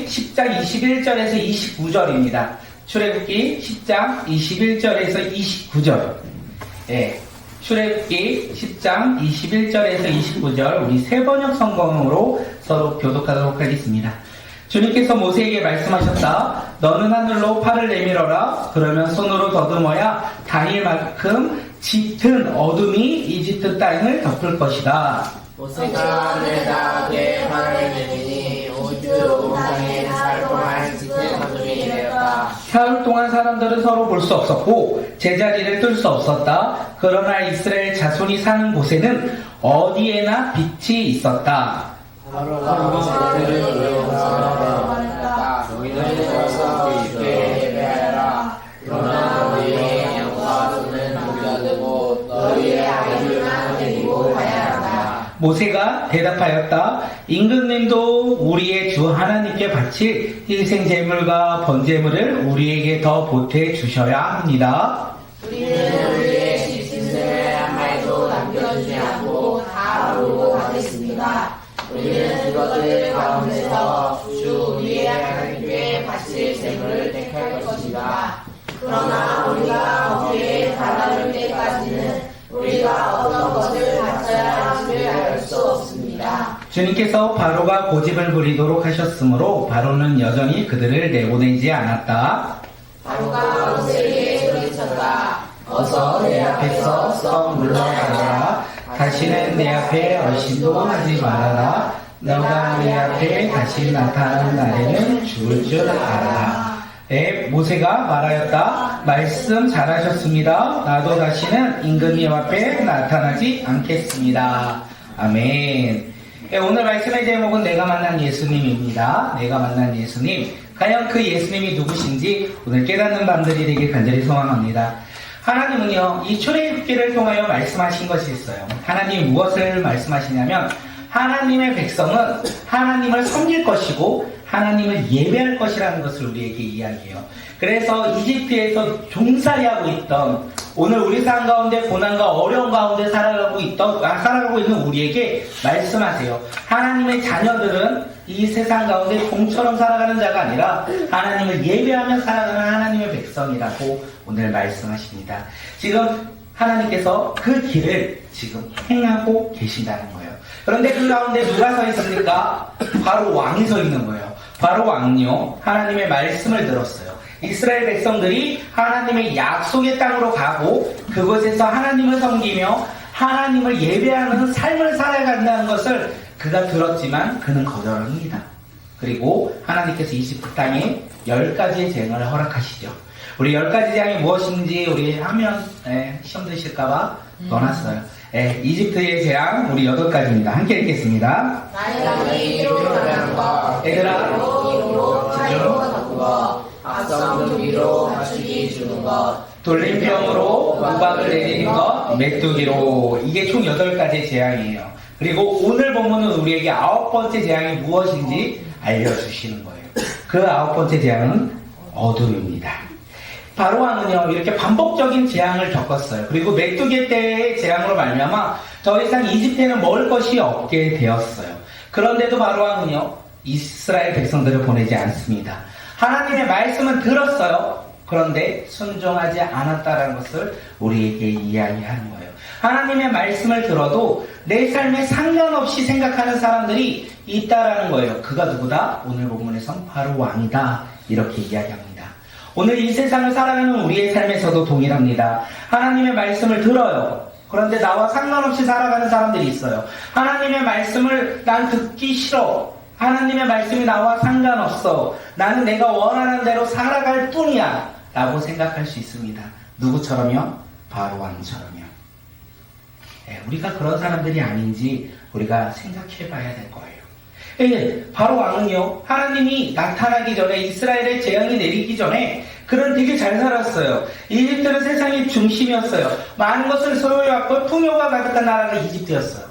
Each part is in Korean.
10장 21절에서 29절입니다. 출애굽기 10장 21절에서 29절. 예, 출애굽기 10장 21절에서 29절 우리 세번역 성경으로 서로 교독하도록 하겠습니다. 주님께서 모세에게 말씀하셨다. 너는 하늘로 팔을 내밀어라. 그러면 손으로 더듬어야 당일만큼 짙은 어둠이 이집트 땅을 덮을 것이다. 모세가 하늘에 팔을 내미니 우주 땅에 사흘 동안 짙은 어둠이 내렸다. 사흘 동안 사람들은 서로 볼 수 없었고 제자리를 뜰 수 없었다. 그러나 이스라엘 자손이 사는 곳에는 어디에나 빛이 있었다. 하루가 그들을 불러서 말했다. 너희는 서서 주께 예배하라. 그러나 너희의 양과 소는 우리가 되고 너희의 아이들만 데리고 가야 한다. 모세가 대답하였다. 임금님도 우리의 주 하나님께 바칠 희생제물과 번제물을 우리에게 더 보태 주셔야 합니다. 우리는 우리의 짐승을 한 마리도 남겨주지 않고 다 모으고 가겠습니다. 우리는 그것들 가운데서 주 우리의 하나님께 바칠 제물을 택할 것입니다. 그러나 우리가 거기에 달아올 때까지는 우리가 어떤 것을 바쳐야 할지를 알 수 없습니다. 주님께서 바로가 고집을 부리도록 하셨으므로 바로는 여전히 그들을 내보내지 않았다. 바로가 모세에게 소리쳤다. 어서 내 앞에서 썩 물러가라. 다시는 내 앞에 얼씬도 하지 말아라. 너가 내 앞에 다시 나타나는 날에는 죽을 줄 알아라. 네, 모세가 말하였다. 말씀 잘하셨습니다. 나도 다시는 임금님 앞에 나타나지 않겠습니다. 아멘. 네, 오늘 말씀의 제목은 내가 만난 예수님입니다. 내가 만난 예수님. 과연 그 예수님이 누구신지 오늘 깨닫는 밤들이 되길 간절히 소망합니다. 하나님은요, 이 출애굽기를 통하여 말씀하신 것이 있어요. 하나님이 무엇을 말씀하시냐면 하나님의 백성은 하나님을 섬길 것이고 하나님을 예배할 것이라는 것을 우리에게 이야기해요. 그래서 이집트에서 종살이하고 있던 오늘 우리 삶 가운데 고난과 어려움 가운데 살아가고 있는 우리에게 말씀하세요. 하나님의 자녀들은 이 세상 가운데 종처럼 살아가는 자가 아니라 하나님을 예배하며 살아가는 하나님의 백성이라고 오늘 말씀하십니다. 지금 하나님께서 그 길을 지금 행하고 계신다는 거예요. 그런데 그 가운데 누가 서 있습니까? 바로 왕이 서 있는 거예요. 바로 왕은요, 하나님의 말씀을 들었어요. 이스라엘 백성들이 하나님의 약속의 땅으로 가고 그곳에서 하나님을 섬기며 하나님을 예배하는 삶을 살아간다는 것을 그가 들었지만 그는 거절합니다. 그리고 하나님께서 이집트 땅에 10가지의 재앙을 허락하시죠. 우리 10가지 재앙이 무엇인지 우리 하면 시험 드실까봐 넣어놨어요. 이집트의 재앙 우리 8가지입니다. 함께 읽겠습니다. 나의 위로 가는 것, 얘들아, 위로 하이로 덮어 악성 위로 맞추기 주는 것, 돌림병으로 우박을 내리는 것, 메뚜기로. 이게 총 8가지의 재앙이에요. 그리고 오늘 본문은 우리에게 9번째 재앙이 무엇인지 알려주시는 거예요. 그 9번째 재앙은 어둠입니다. 바로 왕은요, 이렇게 반복적인 재앙을 겪었어요. 그리고 메뚜기 때의 재앙으로 말미암아 더 이상 이집트에는 먹을 것이 없게 되었어요. 그런데도 바로 왕은요, 이스라엘 백성들을 보내지 않습니다. 하나님의 말씀은 들었어요. 그런데 순종하지 않았다는 것을 우리에게 이야기하는 거예요. 하나님의 말씀을 들어도 내 삶에 상관없이 생각하는 사람들이 있다라는 거예요. 그가 누구다? 오늘 본문에선 바로 왕이다. 이렇게 이야기합니다. 오늘 이 세상을 살아가는 우리의 삶에서도 동일합니다. 하나님의 말씀을 들어요. 그런데 나와 상관없이 살아가는 사람들이 있어요. 하나님의 말씀을 난 듣기 싫어. 하나님의 말씀이 나와 상관없어. 나는 내가 원하는 대로 살아갈 뿐이야. 라고 생각할 수 있습니다. 누구처럼요? 바로 왕처럼요. 우리가 그런 사람들이 아닌지 우리가 생각해 봐야 될 거예요. 바로 왕은요, 하나님이 나타나기 전에, 이스라엘의 재앙이 내리기 전에 그는 되게 잘 살았어요. 이집트는 세상의 중심이었어요. 많은 것을 소유해왔고 풍요가 가득한 나라가 이집트였어요.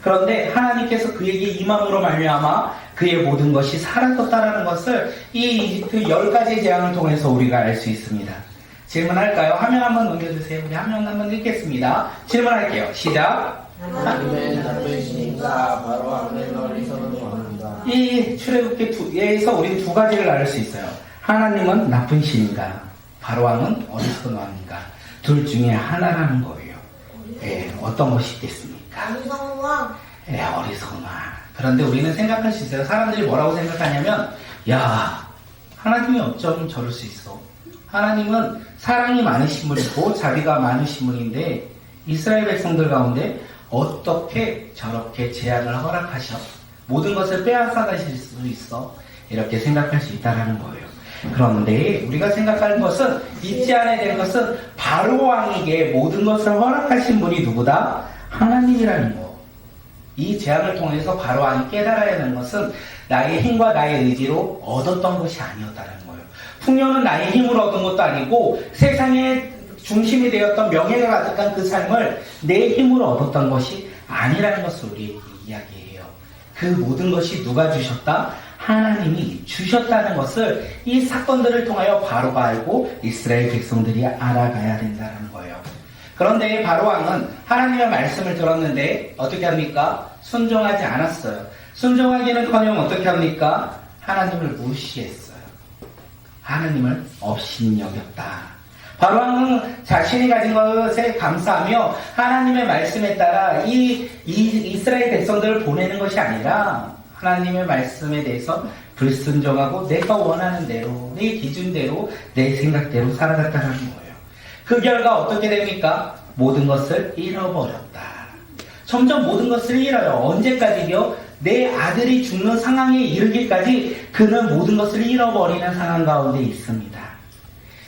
그런데 하나님께서 그에게 임함으로 말미암아 그의 모든 것이 사라졌다라는 것을 이 이집트 10가지의 재앙을 통해서 우리가 알 수 있습니다. 질문할까요? 화면 한번 넘겨주세요. 우리 화면 한번 읽겠습니다. 질문할게요. 시작. 하나님의 나쁘시니까 바로 왕을 멀리서는 왕한다. 이 출애굽기에서 우리는 두 가지를 알 수 있어요. 하나님은 나쁜 신인가, 바로왕은 어리석은 왕인가. 둘 중에 하나라는 거예요. 예, 어떤 것이 있겠습니까? 어리석은 왕. 예, 어리석은 왕. 그런데 우리는 생각할 수 있어요. 사람들이 뭐라고 생각하냐면, 야, 하나님이 어쩜 저럴 수 있어? 하나님은 사랑이 많으신 분이고 자비가 많으신 분인데 이스라엘 백성들 가운데 어떻게 저렇게 재앙을 허락하셔? 모든 것을 빼앗아 가실 수 있어? 이렇게 생각할 수 있다는 거예요. 그런데 우리가 생각하는 것은, 잊지 않아야 되는 것은 바로 왕에게 모든 것을 허락하신 분이 누구다? 하나님이라는 거. 이 재앙을 통해서 바로 왕이 깨달아야 하는 것은 나의 힘과 나의 의지로 얻었던 것이 아니었다는 거예요. 풍요는 나의 힘으로 얻은 것도 아니고 세상의 중심이 되었던 명예가 가득한 그 삶을 내 힘으로 얻었던 것이 아니라는 것을 우리에게 이야기해요. 그 모든 것이 누가 주셨다? 하나님이 주셨다는 것을 이 사건들을 통하여 바로가 알고 이스라엘 백성들이 알아가야 된다는 거예요. 그런데 바로왕은 하나님의 말씀을 들었는데 어떻게 합니까? 순종하지 않았어요. 순종하기는커녕 어떻게 합니까? 하나님을 무시했어요. 하나님을 없인 여겼다. 바로왕은 자신이 가진 것에 감사하며 하나님의 말씀에 따라 이 이스라엘 백성들을 보내는 것이 아니라 하나님의 말씀에 대해서 불순종하고 내가 원하는 대로, 내 기준대로, 내 생각대로 살아갔다는 거예요. 그 결과 어떻게 됩니까? 모든 것을 잃어버렸다. 점점 모든 것을 잃어요. 언제까지요? 내 아들이 죽는 상황에 이르기까지 그는 모든 것을 잃어버리는 상황 가운데 있습니다.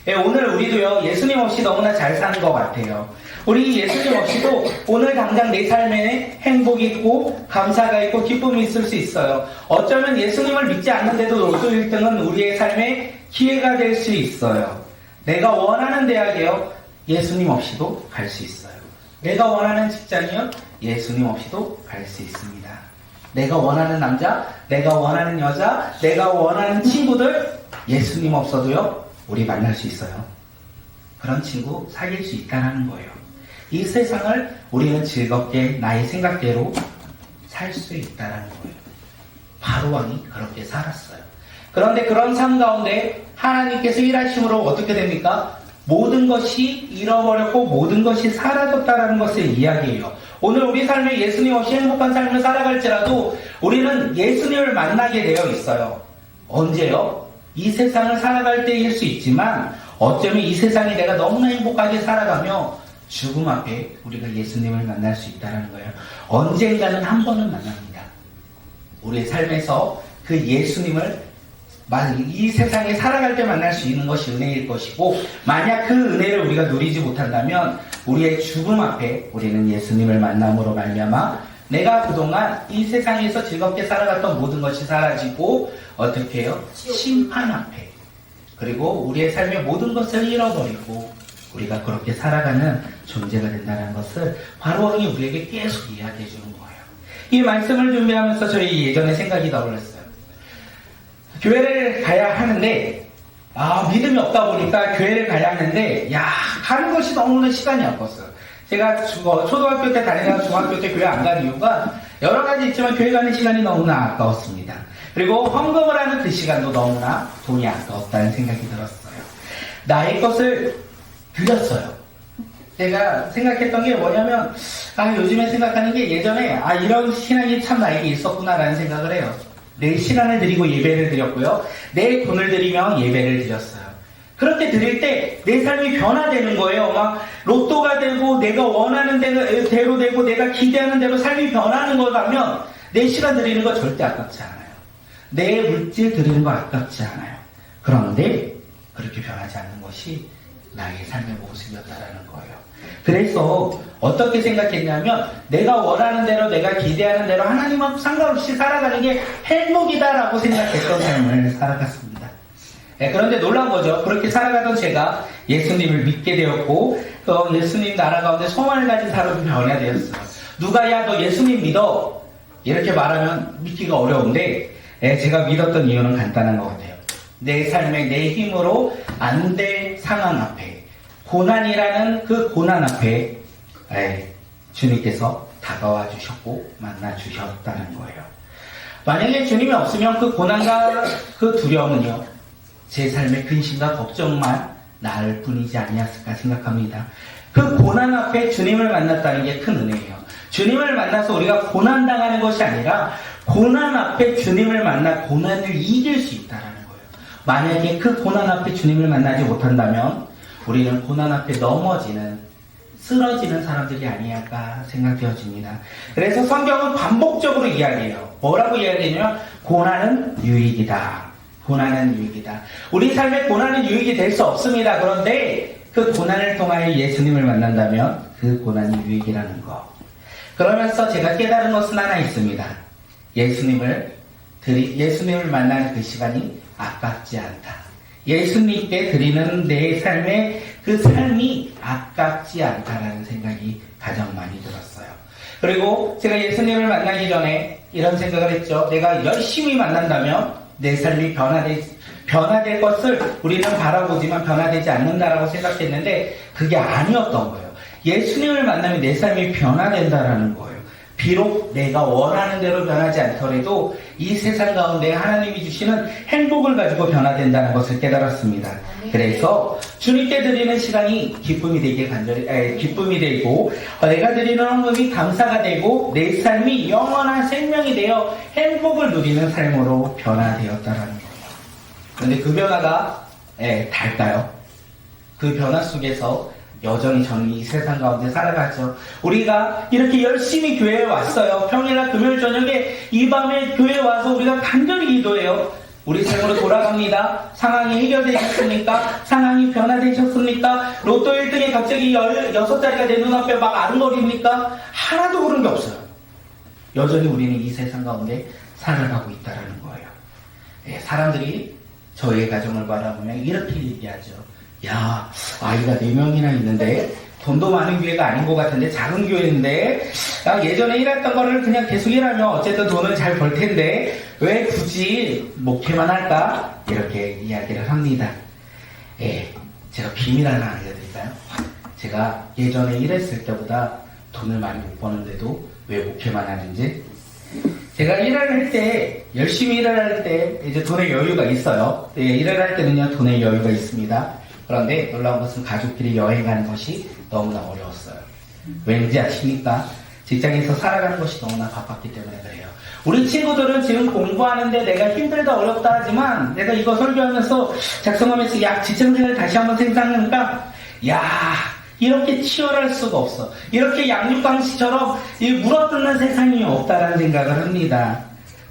예, 오늘 우리도요, 예수님 없이 너무나 잘 사는 것 같아요. 우리 예수님 없이도 오늘 당장 내 삶에 행복이 있고 감사가 있고 기쁨이 있을 수 있어요. 어쩌면 예수님을 믿지 않는데도 로또 1등은 우리의 삶에 기회가 될 수 있어요. 내가 원하는 대학이요, 예수님 없이도 갈 수 있어요. 내가 원하는 직장이요, 예수님 없이도 갈 수 있습니다. 내가 원하는 남자, 내가 원하는 여자, 내가 원하는 친구들, 예수님 없어도요, 우리 만날 수 있어요. 그런 친구 사귈 수 있다는 거예요. 이 세상을 우리는 즐겁게 나의 생각대로 살 수 있다는 거예요. 바로왕이 그렇게 살았어요. 그런데 그런 삶 가운데 하나님께서 일하심으로 어떻게 됩니까? 모든 것이 잃어버렸고 모든 것이 사라졌다는 것을 이야기해요. 오늘 우리 삶에 예수님 없이 행복한 삶을 살아갈지라도 우리는 예수님을 만나게 되어 있어요. 언제요? 이 세상을 살아갈 때일 수 있지만 어쩌면 이 세상에 내가 너무나 행복하게 살아가며 죽음 앞에 우리가 예수님을 만날 수 있다는 거예요. 언젠가는 한 번은 만납니다. 우리의 삶에서 그 예수님을 이 세상에 살아갈 때 만날 수 있는 것이 은혜일 것이고, 만약 그 은혜를 우리가 누리지 못한다면 우리의 죽음 앞에 우리는 예수님을 만남으로 말미암아 내가 그동안 이 세상에서 즐겁게 살아갔던 모든 것이 사라지고 어떻게 해요? 심판 앞에, 그리고 우리의 삶의 모든 것을 잃어버리고 우리가 그렇게 살아가는 존재가 된다는 것을 바로왕이 우리에게 계속 이야기해 주는 거예요. 이 말씀을 준비하면서 저희 예전에 생각이 떠올랐어요. 교회를 가야 하는데 믿음이 없다 보니까 교회를 가야 하는데 가는 것이 너무나 시간이 아팠어요. 제가 초등학교 때 다니다가 중학교 때 교회 안 간 이유가 여러 가지 있지만 교회 가는 시간이 너무나 아까웠습니다. 그리고 헌금을 하는 그 시간도 너무나 돈이 아까웠다는 생각이 들었어요. 나의 것을 드렸어요. 제가 생각했던 게 뭐냐면 요즘에 생각하는 게 예전에 이런 신앙이 참 나에게 있었구나라는 생각을 해요. 내 시간을 드리고 예배를 드렸고요. 내 돈을 드리며 예배를 드렸어요. 그렇게 드릴 때 내 삶이 변화되는 거예요. 막 로또가 되고 내가 원하는 대로 되고 내가 기대하는 대로 삶이 변하는 걸 가면 내 시간 드리는 거 절대 아깝지 않아요. 내 물질 드리는 거 아깝지 않아요. 그런데 그렇게 변하지 않는 것이 나의 삶의 모습이었다라는 거예요. 그래서 어떻게 생각했냐면 내가 원하는 대로 내가 기대하는 대로 하나님하고 상관없이 살아가는 게 행복이다라고 생각했던 삶을 살아갔습니다. 그런데 놀라운 거죠. 그렇게 살아가던 제가 예수님을 믿게 되었고 예수님 나라 가운데 소망을 가진 사람이 변화되었어요. 누가 너 예수님 믿어? 이렇게 말하면 믿기가 어려운데 제가 믿었던 이유는 간단한 것 같아요. 내 삶에 내 힘으로 안 될 상황 앞에, 고난이라는 그 고난 앞에 주님께서 다가와 주셨고 만나 주셨다는 거예요. 만약에 주님이 없으면 그 고난과 그 두려움은요, 제 삶의 근심과 걱정만 나을 뿐이지 아니었을까 생각합니다. 그 고난 앞에 주님을 만났다는 게 큰 은혜예요. 주님을 만나서 우리가 고난당하는 것이 아니라 고난 앞에 주님을 만나 고난을 이길 수 있다라는 거예요. 만약에 그 고난 앞에 주님을 만나지 못한다면 우리는 고난 앞에 넘어지는, 쓰러지는 사람들이 아니할까 생각되어집니다. 그래서 성경은 반복적으로 이야기해요. 뭐라고 이야기하냐면 고난은 유익이다. 고난은 유익이다. 우리 삶에 고난은 유익이 될 수 없습니다. 그런데 그 고난을 통하여 예수님을 만난다면 그 고난이 유익이라는 거. 그러면서 제가 깨달은 것은 하나 있습니다. 예수님을 만나는 그 시간이 아깝지 않다. 예수님께 드리는 내 삶의 그 삶이 아깝지 않다라는 생각이 가장 많이 들었어요. 그리고 제가 예수님을 만나기 전에 이런 생각을 했죠. 내가 열심히 만난다면 내 삶이 변화될 것을 우리는 바라보지만 변화되지 않는다라고 생각했는데 그게 아니었던 거예요. 예수님을 만나면 내 삶이 변화된다라는 거예요. 비록 내가 원하는 대로 변하지 않더라도 이 세상 가운데 하나님이 주시는 행복을 가지고 변화된다는 것을 깨달았습니다. 그래서 주님께 드리는 시간이 기쁨이 되고 내가 드리는 헌금이 감사가 되고 내 삶이 영원한 생명이 되어 행복을 누리는 삶으로 변화되었다라는 거예요. 그런데 그 변화가 달까요? 그 변화 속에서 여전히 저는 이 세상 가운데 살아가죠. 우리가 이렇게 열심히 교회에 왔어요. 평일날 금요일 저녁에 이 밤에 교회에 와서 우리가 간절히 기도해요. 우리 삶으로 돌아갑니다. 상황이 해결되셨습니까? 상황이 변화되셨습니까? 로또 1등에 갑자기 6자리가 내 눈앞에 막 아른거립니까? 하나도 그런 게 없어요. 여전히 우리는 이 세상 가운데 살아가고 있다는 거예요. 사람들이 저희의 가정을 바라보면 이렇게 얘기하죠. 야, 아이가 4명이나 있는데 돈도 많은 교회가 아닌 것 같은데 작은 교회인데 예전에 일했던 거를 그냥 계속 일하면 어쨌든 돈을 잘 벌 텐데 왜 굳이 목회만 할까? 이렇게 이야기를 합니다. 제가 비밀 하나 알려드릴까요? 제가 예전에 일했을 때보다 돈을 많이 못 버는데도 왜 목회만 하는지, 제가 일을 할 때, 열심히 일을 할 때 이제 돈의 여유가 있어요. 일을 할 때는요 돈의 여유가 있습니다. 그런데 놀라운 것은 가족끼리 여행하는 것이 너무나 어려웠어요. 왠지 아십니까? 직장에서 살아가는 것이 너무나 바빴기 때문에 그래요. 우리 친구들은 지금 공부하는데 내가 힘들다 어렵다 하지만 내가 이거 설교하면서 작성하면서 직장생활 다시 한번 생각하니까 이렇게 치열할 수가 없어. 이렇게 양육강식처럼 물어뜯는 세상이 없다라는 생각을 합니다.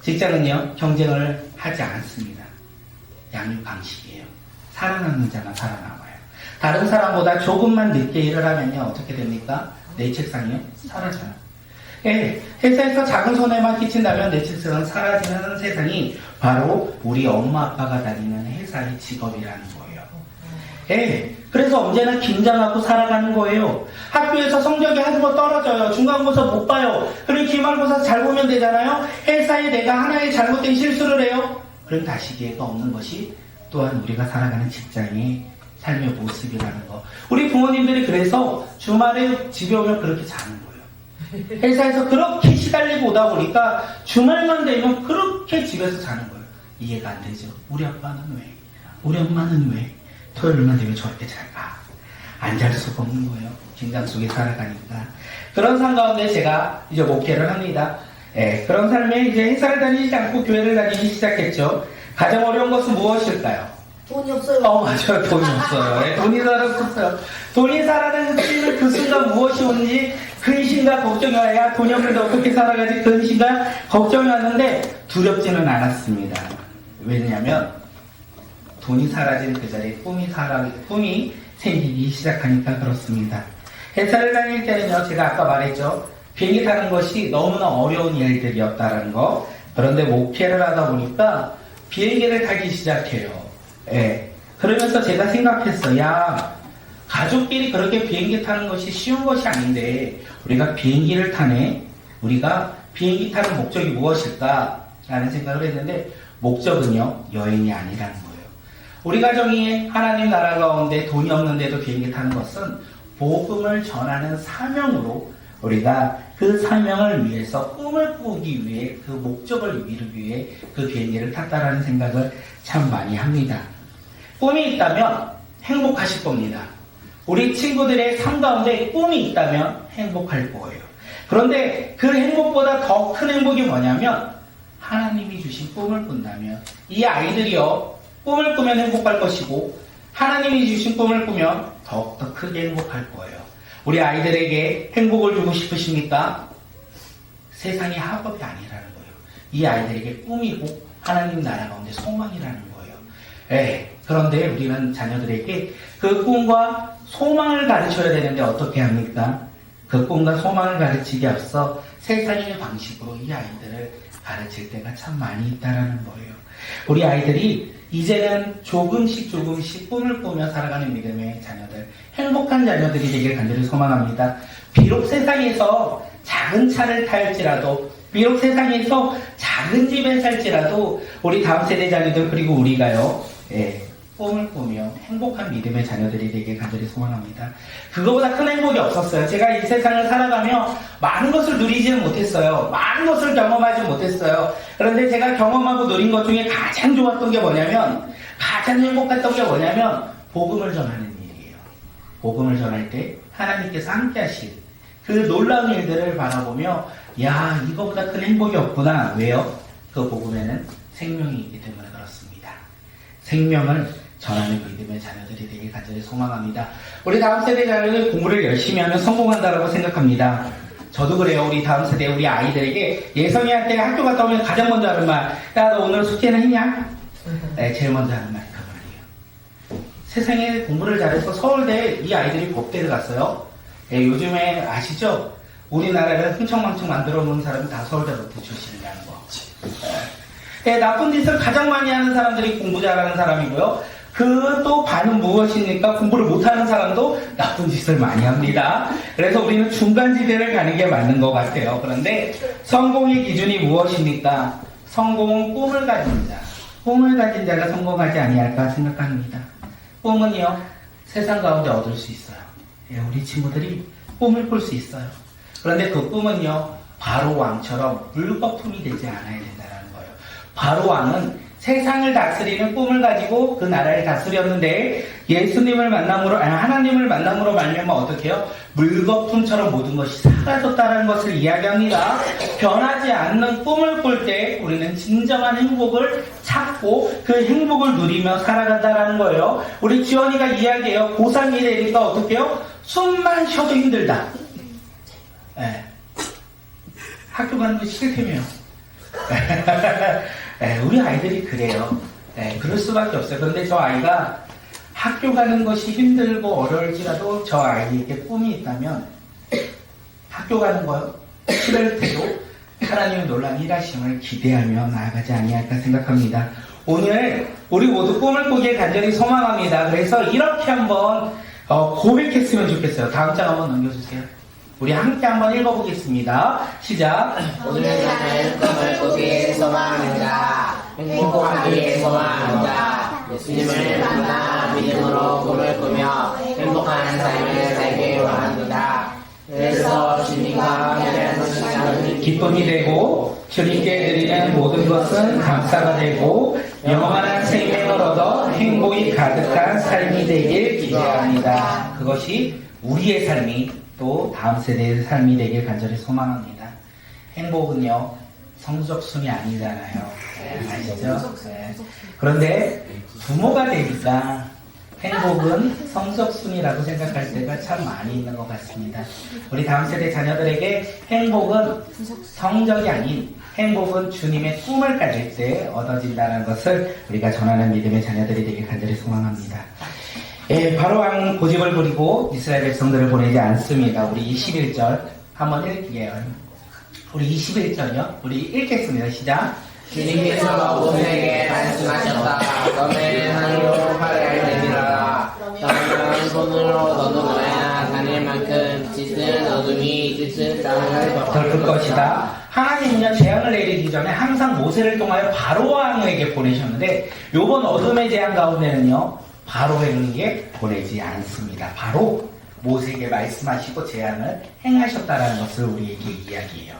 직장은요 경쟁을 하지 않습니다. 양육강식이에요. 살아남는 자만 살아남아요. 다른 사람보다 조금만 늦게 일을 하면요 어떻게 됩니까? 내 책상이요 사라져요. 회사에서 작은 손해만 끼친다면 내 책상은 사라지는 세상이 바로 우리 엄마 아빠가 다니는 회사의 직업이라는 거예요. 그래서 언제나 긴장하고 살아가는 거예요. 학교에서 성적이 한 번 떨어져요. 중간고사 못 봐요. 그리고 기말고사 잘 보면 되잖아요. 회사에 내가 하나의 잘못된 실수를 해요. 그럼 다시 기회가 없는 것이 또한 우리가 살아가는 직장의 삶의 모습이라는 거. 우리 부모님들이 그래서 주말에 집에 오면 그렇게 자는 거예요. 회사에서 그렇게 시달리고 오다 보니까 주말만 되면 그렇게 집에서 자는 거예요. 이해가 안 되죠. 우리 아빠는 왜? 우리 엄마는 왜? 토요일만 되면 저렇게 잘까? 안 잘 수가 없는 거예요. 긴장 속에 살아가니까. 그런 삶 가운데 제가 이제 목회를 합니다. 그런 삶에 이제 회사를 다니지 않고 교회를 다니기 시작했죠. 가장 어려운 것은 무엇일까요? 돈이 없어요. 맞아요. 돈이 없어요. 돈이 살았었어요. 돈이 살아나는 그 순간 무엇이 오는지 근심과 걱정이 와야 돈이 없는데 어떻게 살아가지 근심과 걱정이 왔는데 두렵지는 않았습니다. 왜냐하면 돈이 사라진 그 자리에 꿈이 생기기 시작하니까 그렇습니다. 회사를 다닐 때는요, 제가 아까 말했죠. 비행기 타는 것이 너무나 어려운 일들이었다는 거. 그런데 목회를 하다 보니까 비행기를 타기 시작해요. 그러면서 제가 생각했어요. 가족끼리 그렇게 비행기 타는 것이 쉬운 것이 아닌데 우리가 비행기를 타네. 우리가 비행기 타는 목적이 무엇일까? 라는 생각을 했는데 목적은요, 여행이 아니라는 거예요. 우리 가정이 하나님 나라 가운데 돈이 없는데도 비행기 타는 것은 복음을 전하는 사명으로 우리가 그 사명을 위해서 꿈을 꾸기 위해 그 목적을 이루기 위해 그 비행기를 탔다라는 생각을 참 많이 합니다. 꿈이 있다면 행복하실 겁니다. 우리 친구들의 삶 가운데 꿈이 있다면 행복할 거예요. 그런데 그 행복보다 더 큰 행복이 뭐냐면 하나님이 주신 꿈을 꾼다면 이 아이들이요 꿈을 꾸면 행복할 것이고 하나님이 주신 꿈을 꾸면 더욱더 크게 행복할 거예요. 우리 아이들에게 행복을 주고 싶으십니까? 세상이 학업이 아니라는 거예요. 이 아이들에게 꿈이고 하나님 나라 가운데 소망이라는 거예요. 그런데 우리는 자녀들에게 그 꿈과 소망을 가르쳐야 되는데 어떻게 합니까? 그 꿈과 소망을 가르치기 앞서 세상의 방식으로 이 아이들을 가르칠 때가 참 많이 있다라는 거예요. 우리 아이들이 이제는 조금씩 꿈을 꾸며 살아가는 믿음의 자녀들, 행복한 자녀들이 되길 간절히 소망합니다. 비록 세상에서 작은 차를 탈지라도, 비록 세상에서 작은 집에 살지라도 우리 다음 세대 자녀들 그리고 우리가요, 꿈을 꾸며 행복한 믿음의 자녀들이 되길 간절히 소망합니다. 그거보다 큰 행복이 없었어요. 제가 이 세상을 살아가며 많은 것을 누리지는 못했어요. 많은 것을 경험하지 못했어요. 그런데 제가 경험하고 누린 것 중에 가장 좋았던 게 뭐냐면, 가장 행복했던 게 뭐냐면 복음을 전하는 일이에요. 복음을 전할 때 하나님께서 함께 하신 그 놀라운 일들을 바라보며 야, 이거보다 큰 행복이 없구나. 왜요? 그 복음에는 생명이 있기 때문에 그렇습니다. 생명을 전하는 믿음의 자녀들이 되길 간절히 소망합니다. 우리 다음 세대 자녀들 공부를 열심히 하면 성공한다라고 생각합니다. 저도 그래요. 우리 다음 세대 우리 아이들에게 예성이한테 학교 갔다 오면 가장 먼저 하는 말, 야, 너 오늘 숙제는 했냐? 제일 먼저 하는 말이 그 말이에요. 세상에 공부를 잘해서 서울대 이 아이들이 법대를 갔어요. 요즘에 아시죠? 우리나라를 흥청망청 만들어 놓은 사람이 다 서울대 법대 출신이라는 거. 나쁜 짓을 가장 많이 하는 사람들이 공부 잘하는 사람이고요. 그 또 반은 무엇입니까? 공부를 못하는 사람도 나쁜 짓을 많이 합니다. 그래서 우리는 중간지대를 가는 게 맞는 것 같아요. 그런데 성공의 기준이 무엇입니까? 성공은 꿈을 가진 자. 꿈을 가진 자가 성공하지 아니할까 생각합니다. 꿈은요, 세상 가운데 얻을 수 있어요. 우리 친구들이 꿈을 꿀 수 있어요. 그런데 그 꿈은요, 바로 왕처럼 물거품이 되지 않아야 된다는 거예요. 바로 왕은 세상을 다스리는 꿈을 가지고 그 나라를 다스렸는데 예수님을 만남으로, 하나님을 만남으로 말미암아 어떻게 해요? 물거품처럼 모든 것이 사라졌다는 것을 이야기합니다. 변하지 않는 꿈을 꿀 때 우리는 진정한 행복을 찾고 그 행복을 누리며 살아간다는 거예요. 우리 지원이가 이야기해요. 고3이 되니까 어떻게 해요? 숨만 쉬어도 힘들다. 학교 가는 거 싫다며요. 우리 아이들이 그래요. 그럴 수밖에 없어요. 그런데 저 아이가 학교 가는 것이 힘들고 어려울지라도 저 아이에게 꿈이 있다면 학교 가는 거 싫을 때도 하나님의 놀라운 일하심을 기대하며 나아가지 아니할까 생각합니다. 오늘 우리 모두 꿈을 꾸길 간절히 소망합니다. 그래서 이렇게 한번 고백했으면 좋겠어요. 다음 장 한번 넘겨주세요. 우리 함께 한번 읽어보겠습니다. 시작. 오늘 나는 꿈을 꾸길 소망합니다. 행복하길 소망합니다. 예수님을 만나 믿음으로 꿈을 꾸며 행복한 삶을 살길 원합니다. 그래서 주님과 함께하는 시간은 기쁨이 되고 주님께 드리는 모든 것은 감사가 되고 영원한 생명을 얻어 행복이 가득한 삶이 되길 기대합니다. 그것이 우리의 삶이 또 다음 세대의 삶이 되길 간절히 소망합니다. 행복은요, 성적 순이 아니잖아요. 아시죠? 그런데 부모가 되니까 행복은 성적 순이라고 생각할 때가 참 많이 있는 것 같습니다. 우리 다음 세대 자녀들에게 행복은 성적이 아닌 행복은 주님의 꿈을 가질 때 얻어진다는 것을 우리가 전하는 믿음의 자녀들이 되길 간절히 소망합니다. 바로왕 고집을 부리고 이스라엘 백성들을 보내지 않습니다. 우리 21절 한번 읽게요. 우리 21절이요. 우리 읽겠습니다. 시작. 주님께서 모세에게 말씀하셨다. 너는 하늘로 팔을 내밀어라. 너는 손으로 너도 너야 다닐 만큼 짙은 어둠이 짙은 땅을 덮을 것이다. 하나님은요, 재앙을 내리기 전에 항상 모세를 통하여 바로왕에게 보내셨는데 요번 어둠의 재앙 가운데는요, 바로에게 보내지 않습니다. 바로 모세에게 말씀하시고 재앙을 행하셨다라는 것을 우리에게 이야기해요.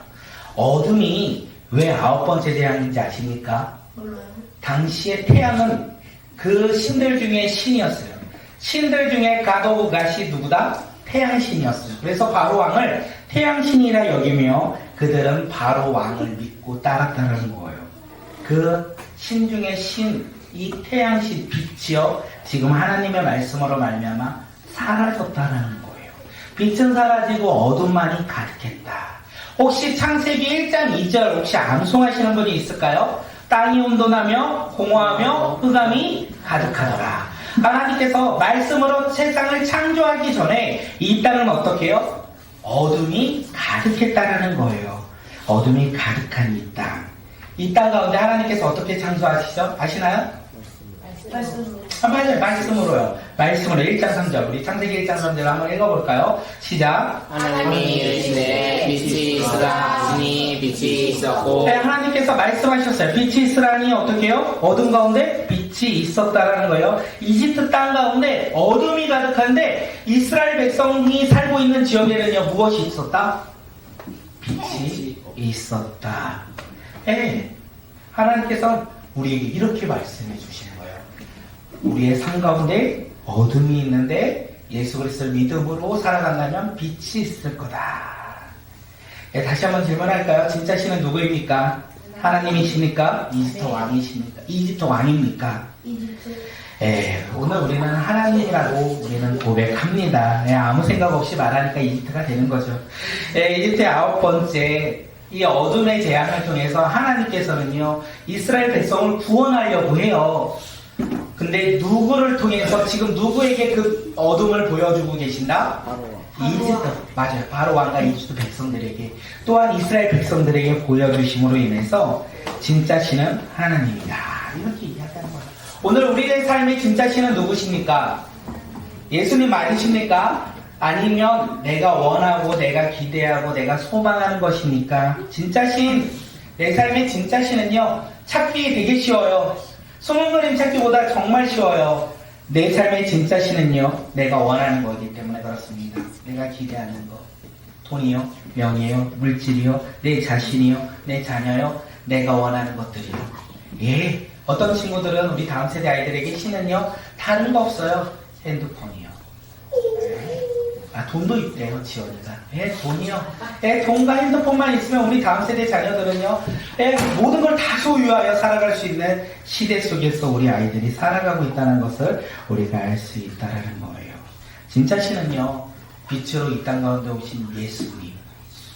어둠이 왜 9번째 재앙인지 아십니까? 몰라요. 당시의 태양은 그 신들 중에 신이었어요. 신들 중에 가도브 갓이 누구다? 태양신이었어요. 그래서 바로 왕을 태양신이라 여기며 그들은 바로 왕을 믿고 따랐다는 거예요. 그 신 중에 신, 이 태양신 빛이요 지금 하나님의 말씀으로 말미암아 사라졌다는 거예요. 빛은 사라지고 어둠만이 가득했다. 혹시 창세기 1장 2절 혹시 암송하시는 분이 있을까요? 땅이 온도나며 공허하며 흑암이 가득하더라. 하나님께서 말씀으로 세상을 창조하기 전에 이 땅은 어떻게 해요? 어둠이 가득했다라는 거예요. 어둠이 가득한 이 땅. 이 땅 가운데 하나님께서 어떻게 창조하시죠? 아시나요? 말씀으로. 맞아요. 말씀으로요. 말씀으로 1장 3절. 우리 창세기 1장 3절 한번 읽어볼까요? 시작. 하나님이 이르시되 빛이 있으라 하시니 빛이 있었고. 네, 하나님께서 말씀하셨어요. 빛이 있으라니 어떻게 해요? 어둠 가운데 빛이 있었다라는 거예요. 이집트 땅 가운데 어둠이 가득한데 이스라엘 백성이 살고 있는 지역에는요, 무엇이 있었다? 빛이 있었다. 네, 하나님께서 우리에게 이렇게 말씀해 주시는 거예요. 우리의 삶 가운데 어둠이 있는데 예수 그리스도를 믿음으로 살아간다면 빛이 있을 거다. 네, 다시 한번 질문할까요? 진짜 신은 누구입니까? 하나님이십니까? 이집트 왕이십니까? 이집트 왕입니까? 이집트. 오늘 우리는 하나님이라고 우리는 고백합니다. 아무 생각 없이 말하니까 이집트가 되는 거죠. 이집트의 9번째 이 어둠의 재앙을 통해서 하나님께서는요 이스라엘 백성을 구원하려고 해요. 근데 누구를 통해서 지금 누구에게 그 어둠을 보여주고 계신다? 이집트, 맞아요. 바로 왕과 이집트 백성들에게 또한 이스라엘 백성들에게 보여주심으로 인해서 진짜 신은 하나님이다. 이렇게 이야기하는 거예요. 오늘 우리의 삶의 진짜 신은 누구십니까? 예수님 맞으십니까? 아니면 내가 원하고 내가 기대하고 내가 소망하는 것입니까? 진짜 신, 내 삶의 진짜 신은요 찾기 되게 쉬워요. 숨은 그림 찾기보다 정말 쉬워요. 내 삶의 진짜 신은요 내가 원하는 거기 때문에 그렇습니다. 내가 기대하는 거, 돈이요, 명예요, 물질이요, 내 자신이요, 내 자녀요, 내가 원하는 것들이요. 예, 어떤 친구들은 우리 다음 세대 아이들에게 신은요 다른 거 없어요. 핸드폰이요. 돈도 있대요, 지원이가. 돈이요. 돈과 핸드폰만 있으면 우리 다음 세대 자녀들은요, 모든 걸 다 소유하여 살아갈 수 있는 시대 속에서 우리 아이들이 살아가고 있다는 것을 우리가 알 수 있다는 거예요. 진짜 신은요, 빛으로 이 땅 가운데 오신 예수님.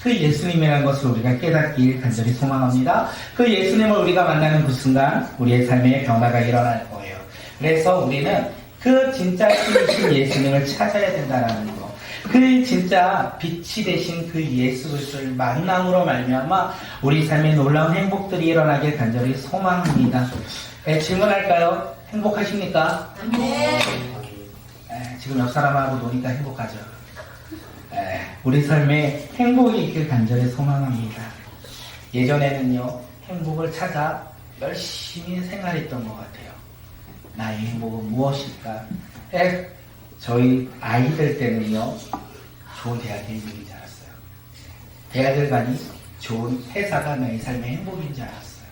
그 예수님이라는 것을 우리가 깨닫길 간절히 소망합니다. 그 예수님을 우리가 만나는 그 순간 우리의 삶에 변화가 일어날 거예요. 그래서 우리는 그 진짜 신이신 예수님을 찾아야 된다는 거. 그 진짜 빛이 되신 그 예수 그리스도를 만남으로 말미암아 우리 삶에 놀라운 행복들이 일어나길 간절히 소망합니다. 질문할까요? 행복하십니까? 네. 지금 옆 사람하고 노니까 행복하죠. 우리 삶에 행복이 있길 간절히 소망합니다. 예전에는요 행복을 찾아 열심히 생활했던 것 같아요. 나의 행복은 무엇일까? 저희 아이들 때는요 좋은 대학의 행복인 줄 알았어요. 대학을 가니 좋은 회사가 나의 삶의 행복인 줄 알았어요.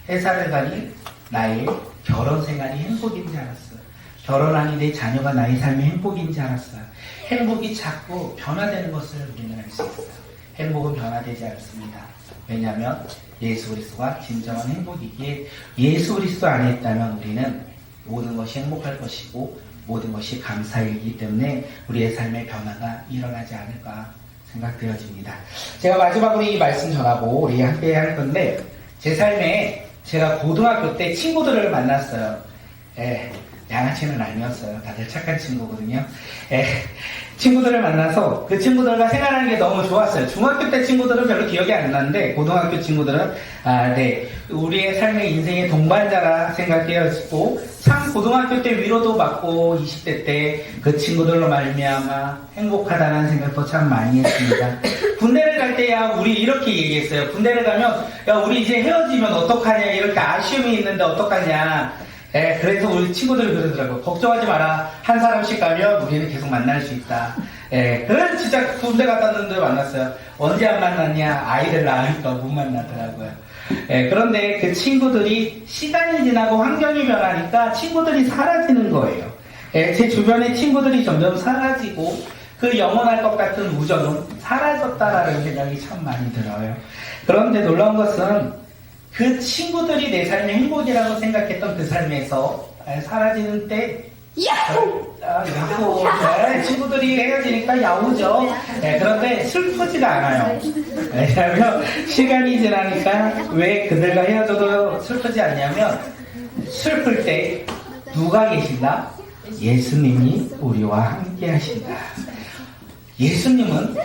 회사를 가니 나의 결혼 생활이 행복인 줄 알았어요. 결혼하니 내 자녀가 나의 삶의 행복인 줄 알았어요. 행복이 자꾸 변화되는 것을 우리는 알 수 있어요. 행복은 변화되지 않습니다. 왜냐하면 예수 그리스도가 진정한 행복이기에 예수 그리스도 안에 있다면 우리는 모든 것이 행복할 것이고 모든 것이 감사이기 때문에 우리의 삶의 변화가 일어나지 않을까 생각되어집니다. 제가 마지막으로 이 말씀 전하고 우리 함께 할 건데 제 삶에 제가 고등학교 때 친구들을 만났어요. 양아치는 아니었어요. 다들 착한 친구거든요. 친구들을 만나서 그 친구들과 생활하는 게 너무 좋았어요. 중학교 때 친구들은 별로 기억이 안 나는데 고등학교 친구들은 우리의 삶의 인생의 동반자라 생각되었고 참 고등학교 때 위로도 받고 20대 때 그 친구들로 말미암아 행복하다는 생각도 참 많이 했습니다. 군대를 갈 때야 우리 이렇게 얘기했어요. 군대를 가면 야 우리 이제 헤어지면 어떡하냐 이렇게 아쉬움이 있는데 어떡하냐. 그래서 우리 친구들이 그러더라고요. 걱정하지 마라. 한 사람씩 가면 우리는 계속 만날 수 있다. 그래서 진짜 군대 갔다 왔는데 만났어요. 언제 안 만났냐? 아이들 낳으니까 못 만나더라고요. 그런데 그 친구들이 시간이 지나고 환경이 변하니까 친구들이 사라지는 거예요. 제 주변에 친구들이 점점 사라지고 그 영원할 것 같은 우정은 사라졌다라는 생각이 참 많이 들어요. 그런데 놀라운 것은 그 친구들이 내 삶의 행복이라고 생각했던 그 삶에서 사라지는 때 야호! 친구들이 헤어지니까 야호죠. 그런데 슬프지가 않아요. 왜냐하면 시간이 지나니까 왜 그들과 헤어져도 슬프지 않냐면 슬플 때 누가 계신다? 예수님이 우리와 함께 하신다. 예수님은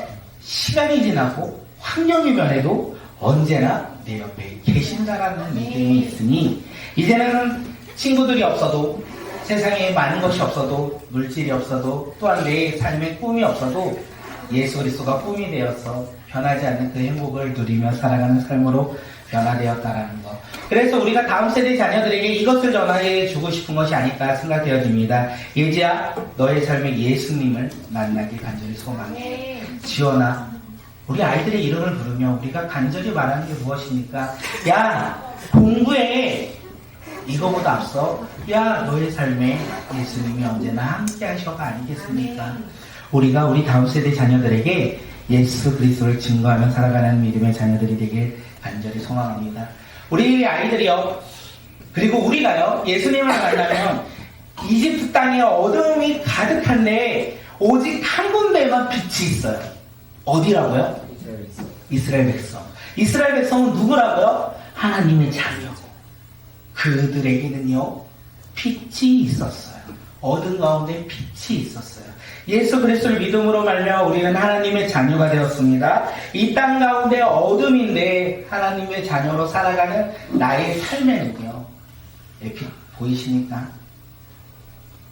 시간이 지나고 환경이 변해도 언제나 내 옆에 계신다라는 믿음이 있으니 이제는 친구들이 없어도 세상에 많은 것이 없어도 물질이 없어도 또한 내 삶의 꿈이 없어도 예수 그리스도가 꿈이 되어서 변하지 않는 그 행복을 누리며 살아가는 삶으로 변화되었다라는 것. 그래서 우리가 다음 세대 자녀들에게 이것을 전해 주고 싶은 것이 아닐까 생각되어집니다. 예지야, 너의 삶에 예수님을 만나길 간절히 소망해. 지원아, 우리 아이들의 이름을 부르며 우리가 간절히 말하는 게 무엇입니까? 야, 공부해. 이거보다 앞서 야, 너의 삶에 예수님이 언제나 함께 하셔가 아니겠습니까? 우리가 우리 다음 세대 자녀들에게 예수 그리스도를 증거하며 살아가는 믿음의 자녀들이 되길 간절히 소망합니다. 우리 아이들이요, 그리고 우리가요, 예수님을 만나면 이집트 땅에 어둠이 가득한데 오직 한 군데에만 빛이 있어요. 어디라고요? 이스라엘 백성. 이스라엘 백성은 누구라고요? 하나님의 자녀. 그들에게는요, 빛이 있었어요. 어둠 가운데 빛이 있었어요. 예수 그리스도를 믿음으로 말미암아 우리는 하나님의 자녀가 되었습니다. 이 땅 가운데 어둠인데 하나님의 자녀로 살아가는 나의 삶에는요, 빛 보이십니까?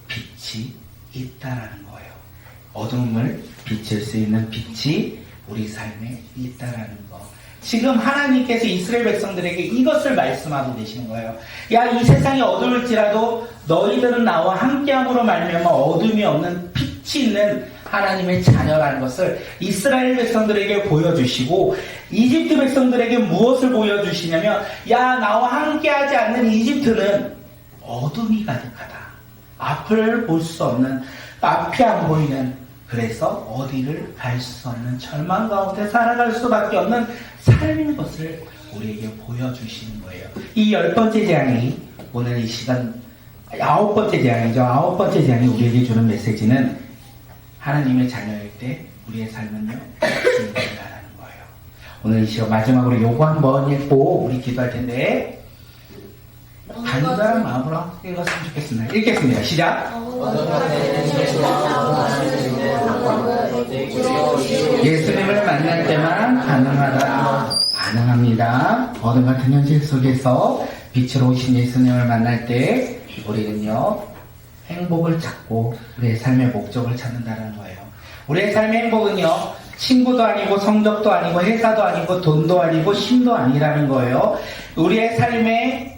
빛이 있다라는 거예요. 어둠을 비칠 수 있는 빛이 우리 삶에 있다라는 거. 지금 하나님께서 이스라엘 백성들에게 이것을 말씀하고 계시는 거예요. 야, 이 세상이 어두울지라도 너희들은 나와 함께함으로 말미암아 어둠이 없는 빛이 있는 하나님의 자녀라는 것을 이스라엘 백성들에게 보여주시고, 이집트 백성들에게 무엇을 보여주시냐면, 야, 나와 함께하지 않는 이집트는 어둠이 가득하다. 앞을 볼 수 없는, 앞이 안 보이는, 그래서 어디를 갈 수 없는 절망 가운데 살아갈 수밖에 없는 삶인 것을 우리에게 보여주시는 거예요. 이 10번째 재앙이 오늘 이 시간 9번째 재앙이죠. 9번째 재앙이 우리에게 주는 메시지는 하나님의 자녀일 때 우리의 삶은요, 진리라는 거예요. 오늘 이 시간 마지막으로 요거 한번 읽고 우리 기도할 텐데 간절한 마음으로 읽었으면 좋겠습니다. 읽겠습니다. 시작. 예수님을 만날 때만 가능하다. 가능합니다. 어둠 같은 현실 속에서 빛으로 오신 예수님을 만날 때 우리는요, 행복을 찾고 우리의 삶의 목적을 찾는다는 거예요. 우리의 삶의 행복은요, 친구도 아니고 성적도 아니고 회사도 아니고 돈도 아니고 힘도 아니라는 거예요. 우리의 삶의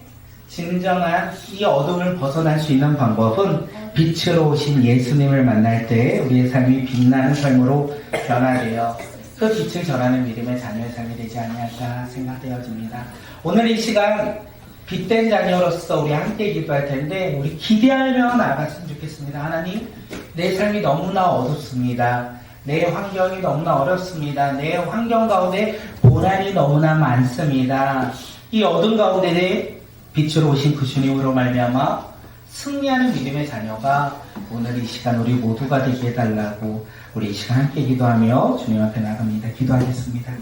진정한 이 어둠을 벗어날 수 있는 방법은 빛으로 오신 예수님을 만날 때 우리의 삶이 빛나는 삶으로 변화되어 그 빛을 전하는 믿음의 자녀의 삶이 되지 아니할까 생각되어집니다. 오늘 이 시간 빛된 자녀로서 우리 함께 기도할 텐데 우리 기대하며 나아갔으면 좋겠습니다. 하나님, 내 삶이 너무나 어둡습니다. 내 환경이 너무나 어렵습니다. 내 환경 가운데 고난이 너무나 많습니다. 이 어둠 가운데 빛으로 오신 그 주님으로 말미암아 승리하는 믿음의 자녀가 오늘 이 시간 우리 모두가 되게 해달라고 우리 이 시간 함께 기도하며 주님 앞에 나갑니다. 기도하겠습니다.